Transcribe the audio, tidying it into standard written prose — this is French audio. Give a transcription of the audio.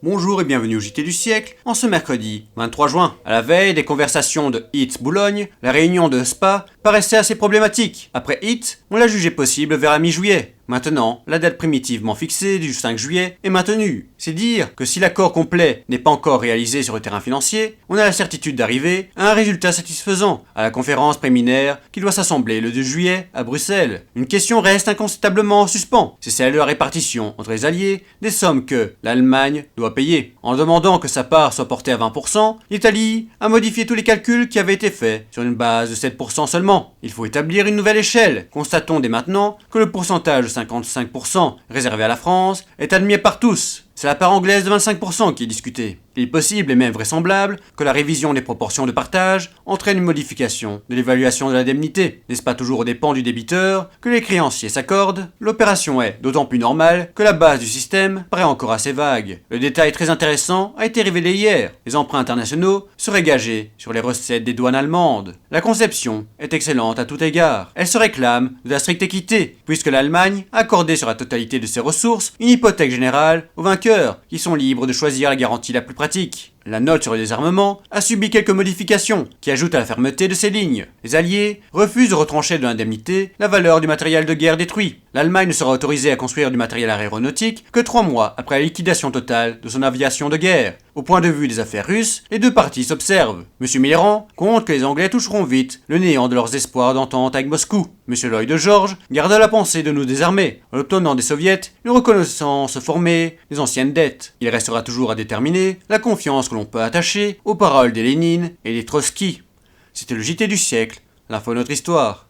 Bonjour et bienvenue au JT du siècle, en ce mercredi 23 juin. À la veille des conversations de HIT Boulogne, la réunion de SPA paraissait assez problématique. Après HIT, on l'a jugé possible vers la mi-juillet. Maintenant, la date primitivement fixée du 5 juillet est maintenue. C'est dire que si l'accord complet n'est pas encore réalisé sur le terrain financier, on a la certitude d'arriver à un résultat satisfaisant à la conférence préliminaire qui doit s'assembler le 2 juillet à Bruxelles. Une question reste incontestablement en suspens, c'est celle de la répartition entre les alliés des sommes que l'Allemagne doit payer. En demandant que sa part soit portée à 20%, l'Italie a modifié tous les calculs qui avaient été faits sur une base de 7% seulement. Il faut établir une nouvelle échelle. Constatons dès maintenant que le pourcentage de 55% réservé à la France est admis par tous. C'est la part anglaise de 25% qui est discutée. Il est possible et même vraisemblable que la révision des proportions de partage entraîne une modification de l'évaluation de l'indemnité. N'est-ce pas toujours aux dépens du débiteur que les créanciers s'accordent? L'opération est d'autant plus normale que la base du système paraît encore assez vague. Le détail très intéressant a été révélé hier. Les emprunts internationaux seraient gagés sur les recettes des douanes allemandes. La conception est excellente à tout égard. Elle se réclame de la stricte équité, puisque l'Allemagne a accordé sur la totalité de ses ressources une hypothèque générale aux vainqueurs, qui sont libres de choisir la garantie la plus pratique. La note sur le désarmement a subi quelques modifications qui ajoutent à la fermeté de ses lignes. Les Alliés refusent de retrancher de l'indemnité la valeur du matériel de guerre détruit. L'Allemagne ne sera autorisée à construire du matériel aéronautique que 3 mois après la liquidation totale de son aviation de guerre. Au point de vue des affaires russes, les deux parties s'observent. M. Mitterrand compte que les Anglais toucheront vite le néant de leurs espoirs d'entente avec Moscou. M. Lloyd George garde la pensée de nous désarmer, en obtenant des soviets une reconnaissance formée des anciennes dettes. Il restera toujours à déterminer la confiance que l'on peut attacher aux paroles des Lénine et des Trotsky. C'était le JT du siècle, l'info de notre histoire.